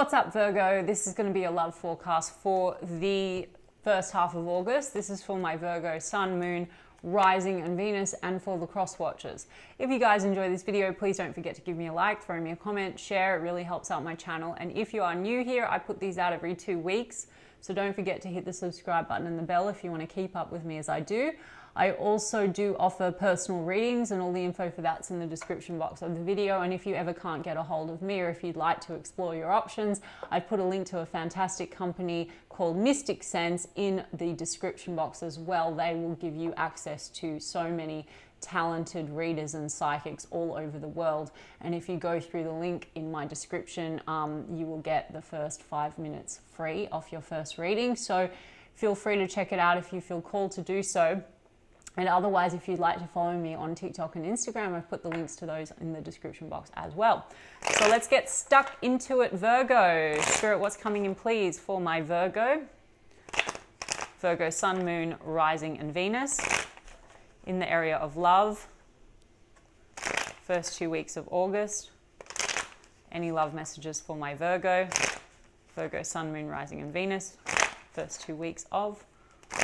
What's up, Virgo? This is going to be a love forecast for the first half of August. This is for my Virgo Sun, Moon, Rising and Venus, and for the cross watchers. If you guys enjoy this video, please don't forget to give me a like, throw me a comment, share. It really helps out my channel. And if you are new here, I put these out every 2 weeks. So don't forget to hit the subscribe button and the bell if you want to keep up with me as I do. I also do offer personal readings, and all the info for that's in the description box of the video. And if you ever can't get a hold of me, or if you'd like to explore your options, I've put a link to a fantastic company called Mystic Sense in the description box as well. They will give you access to so many talented readers and psychics all over the world. And if you go through the link in my description, you will get the first 5 minutes free off your first reading. So feel free to check it out if you feel called to do so. And otherwise, if you'd like to follow me on TikTok and Instagram, I've put the links to those in the description box as well. So let's get stuck into it, Virgo. Spirit, what's coming in, please, for my Virgo? Virgo Sun, Moon, Rising and Venus. In the area of love. First 2 weeks of August. Any love messages for my Virgo? Virgo Sun, Moon, Rising and Venus. First 2 weeks of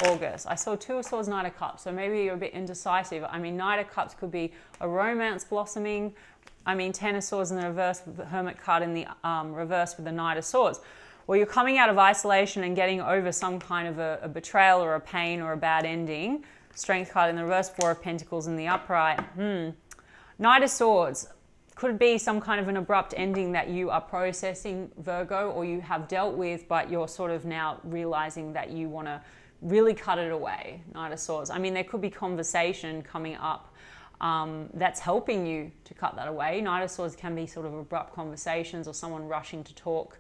August. I saw Two of Swords, Knight of Cups, so maybe you're a bit indecisive. I mean, Knight of Cups could be a romance blossoming. I mean, Ten of Swords in the reverse with the Hermit card in the reverse with the Knight of Swords. Well, you're coming out of isolation and getting over some kind of a betrayal or a pain or a bad ending. Strength card in the reverse, Four of Pentacles in the upright. Knight of Swords. Could be some kind of an abrupt ending that you are processing, Virgo, or you have dealt with, but you're sort of now realizing that you want to really cut it away. Knight of Swords. I mean, there could be conversation coming up that's helping you to cut that away. Knight of Swords can be sort of abrupt conversations or someone rushing to talk.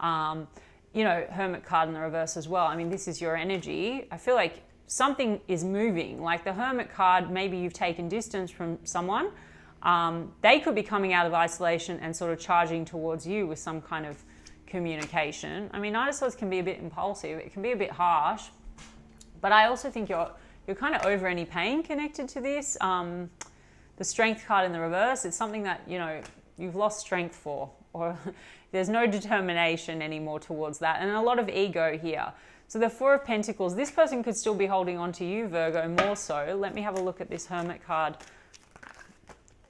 You know, Hermit card in the reverse as well. I mean, this is your energy. I feel like something is moving. Like the Hermit card, maybe you've taken distance from someone. They could be coming out of isolation and sort of charging towards you with some kind of communication. I mean, Knight of Swords can be a bit impulsive. It can be a bit harsh. But I also think you're kind of over any pain connected to this. The Strength card in the reverse, it's something that, you know, you've lost strength for, or there's no determination anymore towards that, and a lot of ego here. So the Four of Pentacles, this person could still be holding on to you, Virgo, more so. Let me have a look at this Hermit card.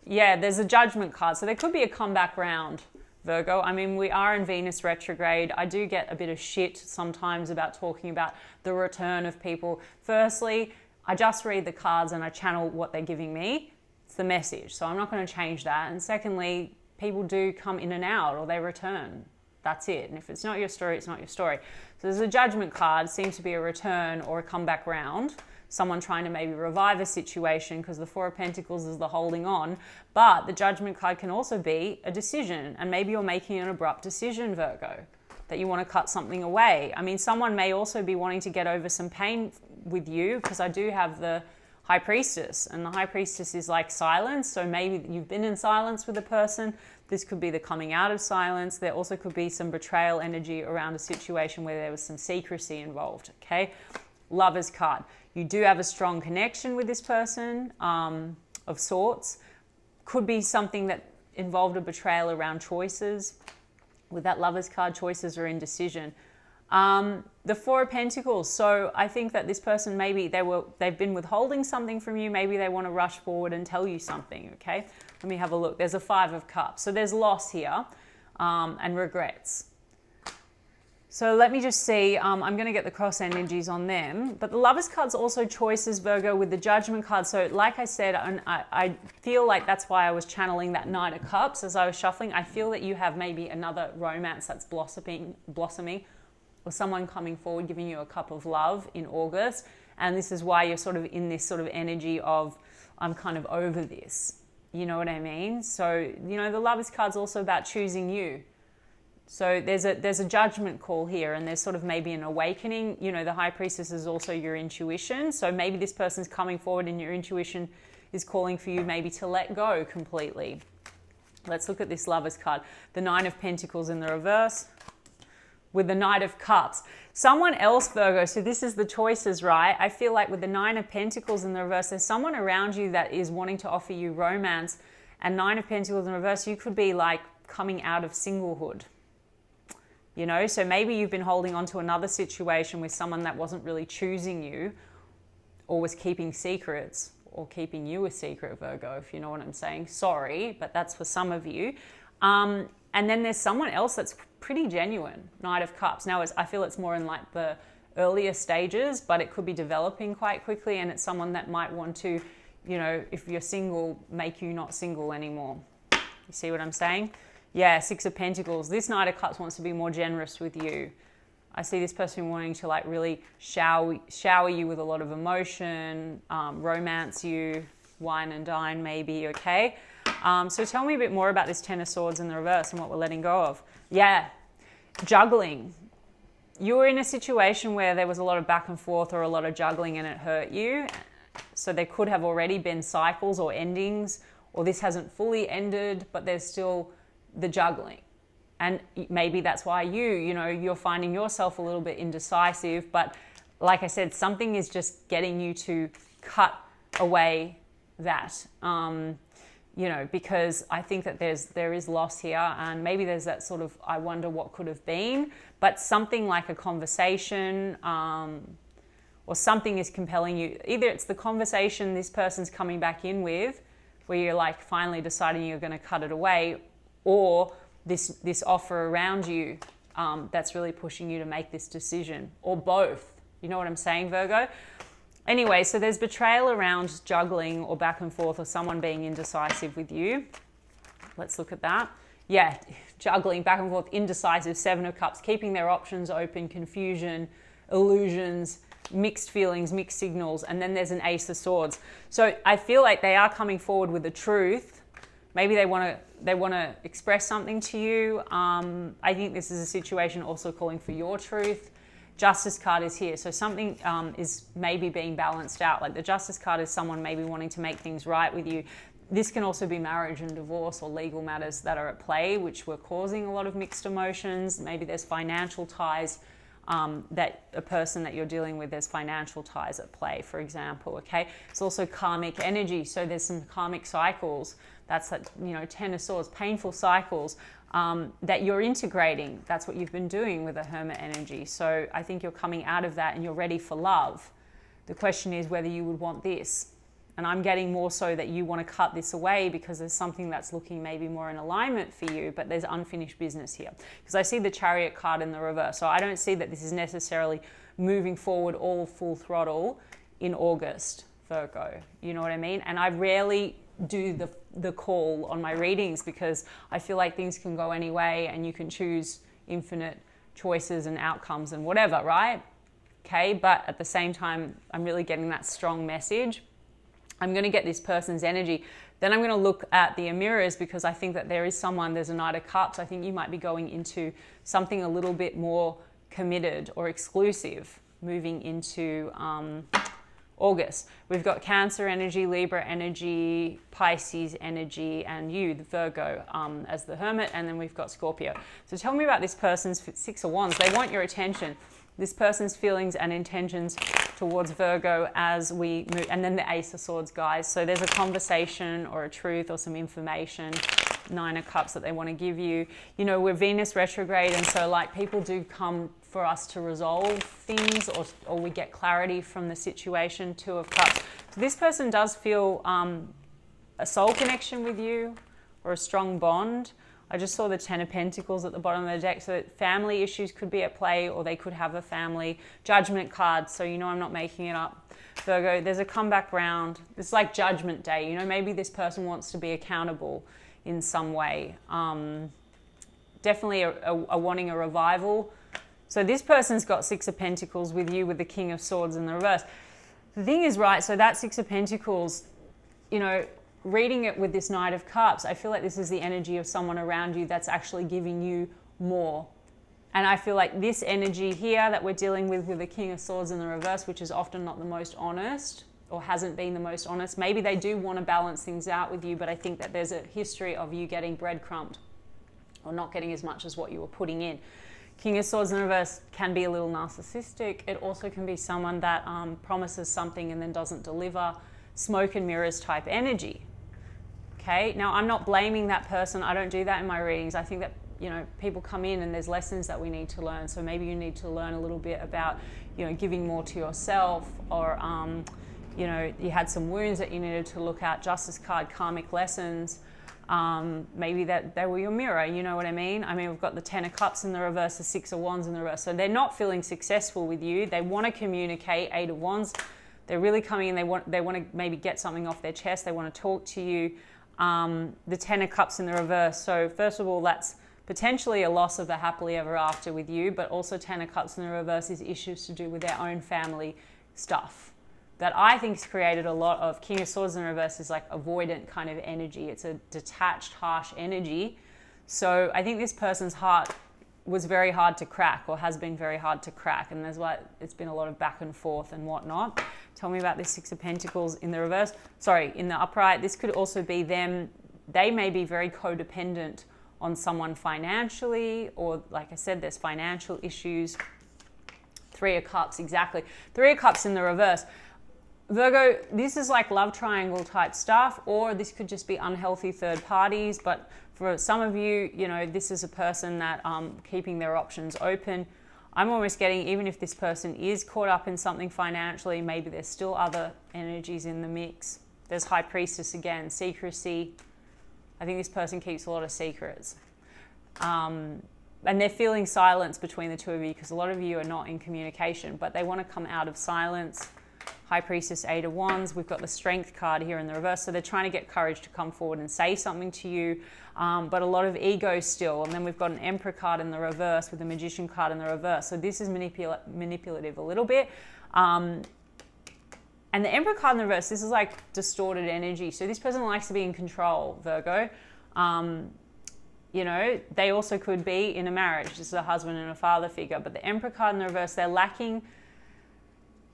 Yeah, there's a Judgment card, so there could be a comeback round, Virgo. I mean, we are in Venus retrograde. I do get a bit of shit sometimes about talking about the return of people. Firstly, I just read the cards and I channel what they're giving me. It's the message, so I'm not going to change that. And secondly, people do come in and out, or they return. That's it. And if it's not your story, it's not your story. So there's a Judgment card, seems to be a return or a comeback round. Someone trying to maybe revive a situation, because the Four of Pentacles is the holding on. But the Judgment card can also be a decision. And maybe you're making an abrupt decision, Virgo, that you want to cut something away. I mean, someone may also be wanting to get over some pain with you, because I do have the High Priestess. And the High Priestess is like silence. So maybe you've been in silence with a person. This could be the coming out of silence. There also could be some betrayal energy around a situation where there was some secrecy involved, okay? Lover's card. You do have a strong connection with this person of sorts. Could be something that involved a betrayal around choices. With that Lover's card, choices or indecision. The Four of Pentacles. So I think that this person, maybe they've been withholding something from you. Maybe they want to rush forward and tell you something, okay? Let me have a look. There's a Five of Cups. So there's loss here and regrets. So let me just see, I'm going to get the cross energies on them. But the Lover's card's also choices, Virgo, with the Judgment card. So like I said, I feel like that's why I was channeling that Knight of Cups as I was shuffling. I feel that you have maybe another romance that's blossoming, or someone coming forward giving you a cup of love in August. And this is why you're sort of in this sort of energy of, I'm kind of over this. You know what I mean? So, you know, the Lover's card's also about choosing you. So there's a judgment call here, and there's sort of maybe an awakening. You know, the High Priestess is also your intuition. So maybe this person's coming forward and your intuition is calling for you maybe to let go completely. Let's look at this Lover's card. The Nine of Pentacles in the reverse with the Knight of Cups. Someone else, Virgo, so this is the choices, right? I feel like with the Nine of Pentacles in the reverse, there's someone around you that is wanting to offer you romance. And Nine of Pentacles in reverse, you could be like coming out of singlehood. you know? So maybe you've been holding on to another situation with someone that wasn't really choosing you or was keeping secrets or keeping you a secret, Virgo, if you know what I'm saying. Sorry, but that's for some of you. And then there's someone else that's pretty genuine, Knight of Cups. Now, I feel it's more in like the earlier stages, but it could be developing quite quickly, and it's someone that might want to, you know, if you're single, make you not single anymore. You see what I'm saying? Yeah, Six of Pentacles. This Knight of Cups wants to be more generous with you. I see this person wanting to like really shower you with a lot of emotion, romance you, wine and dine maybe, okay? So tell me a bit more about this Ten of Swords in the reverse and what we're letting go of. Yeah, juggling. You were in a situation where there was a lot of back and forth or a lot of juggling and it hurt you. So there could have already been cycles or endings, or this hasn't fully ended, but there's still the juggling. And maybe that's why you know, you're finding yourself a little bit indecisive. But like I said, something is just getting you to cut away that, you know, because I think that there is loss here. And maybe there's that sort of, I wonder what could have been. But something like a conversation or something is compelling you. Either it's the conversation this person's coming back in with, where you're like finally deciding you're going to cut it away, or this offer around you that's really pushing you to make this decision, or both. You know what I'm saying, Virgo? Anyway, so there's betrayal around juggling or back and forth, or someone being indecisive with you. Let's look at that. Yeah, juggling, back and forth, indecisive, Seven of Cups, keeping their options open, confusion, illusions, mixed feelings, mixed signals, and then there's an Ace of Swords. So I feel like they are coming forward with the truth. Maybe they want to express something to you. I think this is a situation also calling for your truth. Justice card is here. So something is maybe being balanced out. Like the Justice card is someone maybe wanting to make things right with you. This can also be marriage and divorce or legal matters that are at play, which were causing a lot of mixed emotions. Maybe there's financial ties. That a person that you're dealing with, there's financial ties at play, for example, okay? It's also karmic energy, so there's some karmic cycles. That's like, you know, Ten of Swords, painful cycles that you're integrating. That's what you've been doing with the Hermit energy. So I think you're coming out of that and you're ready for love. The question is whether you would want this. And I'm getting more so that you want to cut this away because there's something that's looking maybe more in alignment for you, but there's unfinished business here. Because I see the Chariot card in the reverse. So I don't see that this is necessarily moving forward all full throttle in August, Virgo. You know what I mean? And I rarely do the call on my readings because I feel like things can go any way and you can choose infinite choices and outcomes and whatever, right? Okay, but at the same time, I'm really getting that strong message. I'm going to get this person's energy. Then I'm going to look at the mirrors because I think that there is someone, there's a Knight of Cups. I think you might be going into something a little bit more committed or exclusive moving into August. We've got Cancer energy, Libra energy, Pisces energy, and you, the Virgo, as the Hermit, and then we've got Scorpio. So tell me about this person's Six of Wands. They want your attention. This person's feelings and intentions towards Virgo as we move, and then the Ace of Swords, guys. So there's a conversation or a truth or some information, Nine of Cups that they want to give you. You know, we're Venus retrograde, and so like people do come for us to resolve things or we get clarity from the situation. Two of Cups. So this person does feel a soul connection with you or a strong bond. I just saw the Ten of Pentacles at the bottom of the deck, so family issues could be at play or they could have a family. Judgment card, so you know I'm not making it up. Virgo, there's a comeback round. It's like Judgment Day. You know, maybe this person wants to be accountable in some way. Definitely a wanting a revival. So this person's got Six of Pentacles with you with the King of Swords in the reverse. The thing is, right, so that Six of Pentacles, you know, reading it with this Knight of Cups, I feel like this is the energy of someone around you that's actually giving you more. And I feel like this energy here that we're dealing with the King of Swords in the reverse, which is often not the most honest or hasn't been the most honest. Maybe they do want to balance things out with you, but I think that there's a history of you getting breadcrumbed or not getting as much as what you were putting in. King of Swords in the reverse can be a little narcissistic. It also can be someone that promises something and then doesn't deliver. Smoke and mirrors type energy. Okay, now I'm not blaming that person. I don't do that in my readings. I think that you know, people come in and there's lessons that we need to learn. So maybe you need to learn a little bit about, you know, giving more to yourself, or, you know, you had some wounds that you needed to look at. Justice card, karmic lessons. Maybe that they were your mirror, you know what I mean? I mean, we've got the 10 of Cups in the reverse, the 6 of Wands in the reverse. So they're not feeling successful with you. They want to communicate, 8 of Wands. They're really coming in, they want to maybe get something off their chest. They want to talk to you. The 10 of Cups in the reverse. So first of all, that's potentially a loss of the happily ever after with you, but also 10 of Cups in the reverse is issues to do with their own family stuff that I think has created a lot of. King of Swords in reverse is like avoidant kind of energy. It's a detached, harsh energy. So I think this person's heart was very hard to crack, or has been very hard to crack, and there's why it's been a lot of back and forth and whatnot. Tell me about this 6 of Pentacles in the reverse. Sorry, in the upright. This could also be them. They may be very codependent on someone financially, or like I said, there's financial issues. 3 of Cups, exactly. 3 of Cups in the reverse. Virgo, this is like love triangle type stuff, or this could just be unhealthy third parties. But for some of you, you know, this is a person that keeping their options open. I'm almost getting, even if this person is caught up in something financially, maybe there's still other energies in the mix. There's High Priestess again, secrecy. I think this person keeps a lot of secrets. And they're feeling silence between the two of you, because a lot of you are not in communication, but they want to come out of silence. High Priestess, 8 of Wands. We've got the Strength card here in the reverse. So they're trying to get courage to come forward and say something to you, but a lot of ego still. And then we've got an Emperor card in the reverse with the Magician card in the reverse. So this is manipulative a little bit. And the Emperor card in the reverse, this is like distorted energy. So this person likes to be in control, Virgo. You know, they also could be in a marriage. This is a husband and a father figure. But the Emperor card in the reverse, they're lacking.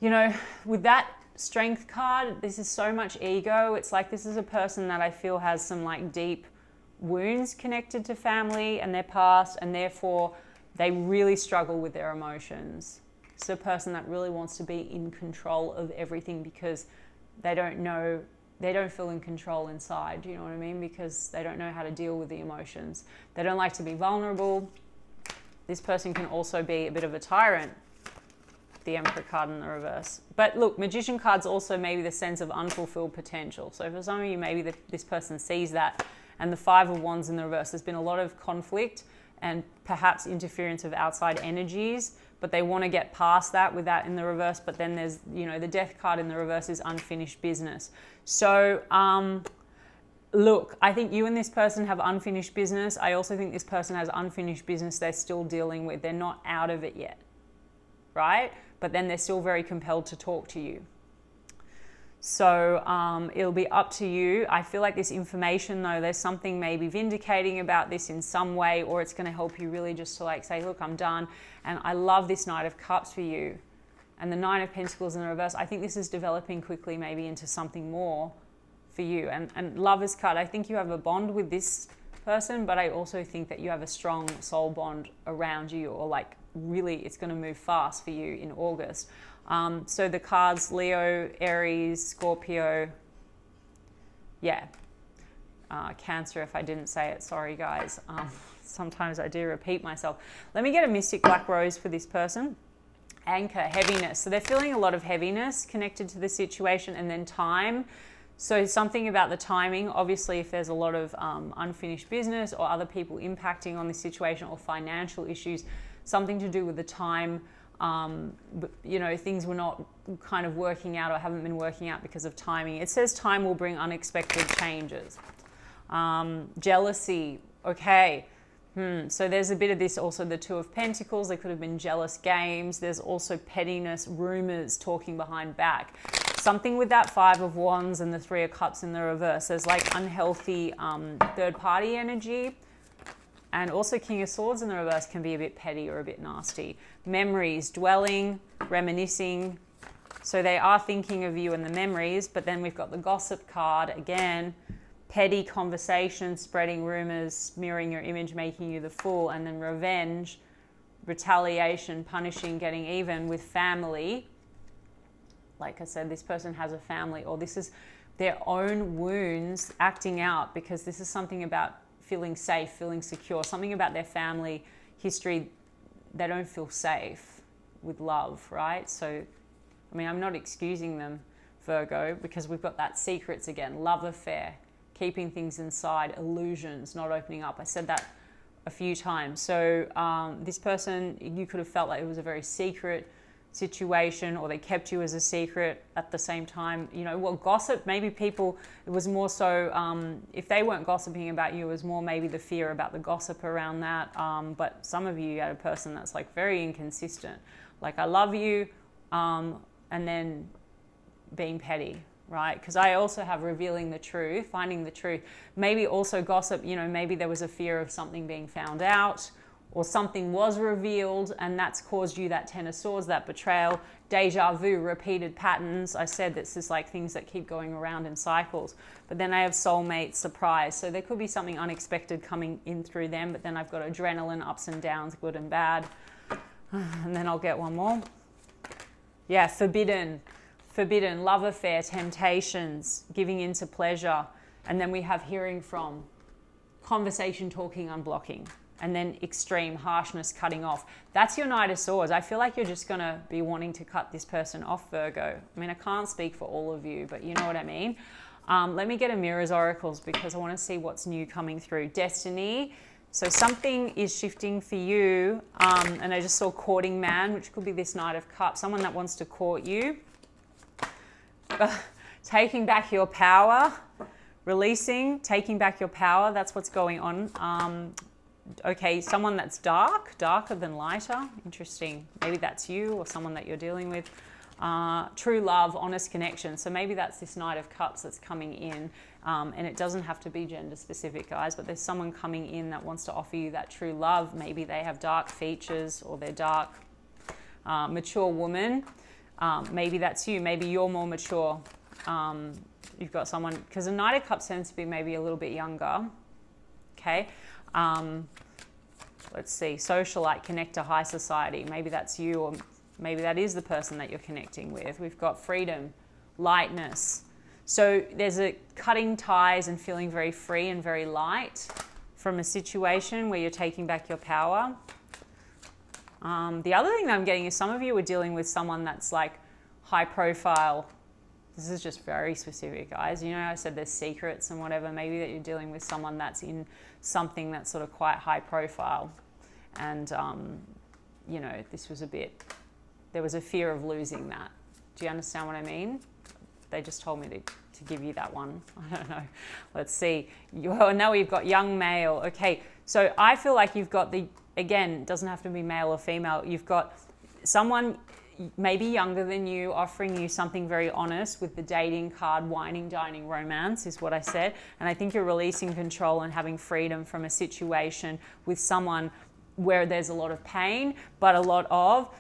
You know, with that Strength card, this is so much ego. It's like this is a person that I feel has some like deep wounds connected to family and their past, and therefore they really struggle with their emotions. It's a person that really wants to be in control of everything, because they don't know, they don't feel in control inside. Do you know what I mean? Because they don't know how to deal with the emotions. They don't like to be vulnerable. This person can also be a bit of a tyrant. The Emperor card in the reverse. But look, Magician card's also maybe the sense of unfulfilled potential. So for some of you, maybe this person sees that. And the 5 of Wands in the reverse, there's been a lot of conflict and perhaps interference of outside energies, but they want to get past that with that in the reverse. But then there's, you know, the Death card in the reverse is unfinished business. So look, I think you and this person have unfinished business. I also think this person has unfinished business they're still dealing with. They're not out of it yet, right? But then they're still very compelled to talk to you. So it'll be up to you. I feel like this information, though, there's something maybe vindicating about this in some way, or it's going to help you really just to like say, look, I'm done. And I love this Knight of Cups for you. And the 9 of Pentacles in the reverse, I think this is developing quickly maybe into something more for you. And Lover's card, I think you have a bond with this person, but I also think that you have a strong soul bond around you, or like really it's going to move fast for you in August. So the cards, Leo, Aries, Scorpio, Cancer, if I didn't say it, sorry guys. Sometimes I do repeat myself. Let me get a Mystic Black Rose for this person. Anchor, heaviness. So they're feeling a lot of heaviness connected to the situation, and then time. So something about the timing, obviously if there's a lot of unfinished business or other people impacting on this situation, or financial issues, something to do with the time, you know, things were not kind of working out or haven't been working out because of timing. It says time will bring unexpected changes. Jealousy, okay. So there's a bit of this also, the 2 of Pentacles. There could have been jealous games. There's also pettiness, rumors, talking behind back. Something with that 5 of Wands and the 3 of Cups in the reverse. There's like unhealthy third party energy. And also King of Swords in the reverse can be a bit petty or a bit nasty. Memories, dwelling, reminiscing. So they are thinking of you in the memories, but then we've got the Gossip card again. Petty conversation, spreading rumors, mirroring your image, making you the fool. And then revenge, retaliation, punishing, getting even with family. Like I said, this person has a family, or this is their own wounds acting out, because this is something about feeling safe, feeling secure, something about their family history, they don't feel safe with love, right? So, I mean, I'm not excusing them, Virgo, because we've got that secrets again, love affair, keeping things inside, illusions, not opening up. I said that a few times. So this person, you could have felt like it was a very secret situation, or they kept you as a secret at the same time. You know, well, gossip, maybe people, it was more so, if they weren't gossiping about you, it was more maybe the fear about the gossip around that. But some of you had a person that's like very inconsistent. Like, I love you, and then being petty, right? Because I also have revealing the truth, finding the truth. Maybe also gossip, you know, maybe there was a fear of something being found out, or something was revealed, and that's caused you that Ten of Swords, that betrayal, deja vu, repeated patterns. I said this is like things that keep going around in cycles. But then I have soulmate, surprise. So there could be something unexpected coming in through them, but then I've got adrenaline, ups and downs, good and bad. And then I'll get one more. Yeah, forbidden, love affair, temptations, giving into pleasure. And then we have hearing from, conversation, talking, unblocking. And then extreme, harshness, cutting off. That's your Knight of Swords. I feel like you're just going to be wanting to cut this person off, Virgo. I mean, I can't speak for all of you, but you know what I mean. Let me get a Mirrors Oracles, because I want to see what's new coming through. Destiny. So something is shifting for you. And I just saw courting man, which could be this Knight of Cups. Someone that wants to court you. Taking back your power. Releasing, taking back your power. That's what's going on. Okay, someone that's darker than lighter. Interesting. Maybe that's you or someone that you're dealing with. True love, honest connection. So maybe that's this Knight of Cups that's coming in. And it doesn't have to be gender specific, guys, but there's someone coming in that wants to offer you that true love. Maybe they have dark features, or they're dark. Mature woman. Maybe that's you. Maybe you're more mature. You've got someone, because the Knight of Cups tends to be maybe a little bit younger. Okay. Let's see, socialite, connect to high society. Maybe that's you, or maybe that is the person that you're connecting with. We've got freedom, lightness. So there's a cutting ties and feeling very free and very light from a situation where you're taking back your power. The other thing that I'm getting is some of you are dealing with someone that's like high profile. This is just very specific, guys. You know, I said there's secrets and whatever. Maybe that you're dealing with someone that's in something that's sort of quite high profile. And, you know, this was there was a fear of losing that. Do you understand what I mean? They just told me to give you that one. I don't know. Let's see. Now we've got young male. Okay, so I feel like you've got again, it doesn't have to be male or female. You've got someone maybe younger than you offering you something very honest with the dating card, whining, dining, romance is what I said. And I think you're releasing control and having freedom from a situation with someone where there's a lot of pain, but a lot of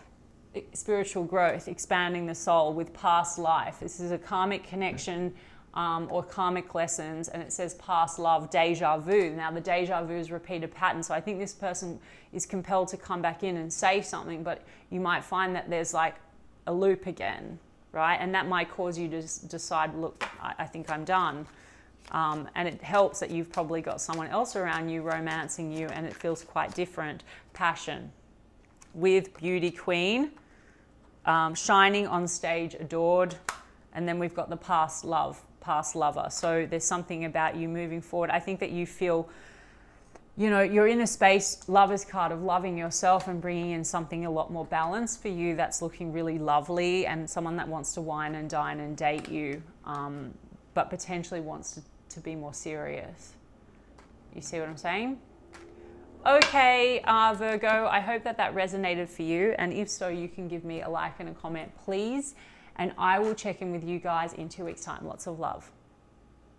spiritual growth, expanding the soul with past life. This is a karmic connection or karmic lessons, and it says past love, deja vu. Now the deja vu is repeated pattern, so I think this person is compelled to come back in and say something, but you might find that there's like a loop again, right? And that might cause you to decide, look, I think I'm done. And it helps that you've probably got someone else around you romancing you, and it feels quite different. Passion with beauty queen, shining on stage, adored. And then we've got the past love, past lover. So there's something about you moving forward. I think that you feel, you know, you're in a space, Lover's card, of loving yourself and bringing in something a lot more balanced for you that's looking really lovely, and someone that wants to wine and dine and date you, but potentially wants to be more serious. You see what I'm saying? Okay, Virgo, I hope that resonated for you. And if so, you can give me a like and a comment, please. And I will check in with you guys in 2 weeks' time. Lots of love.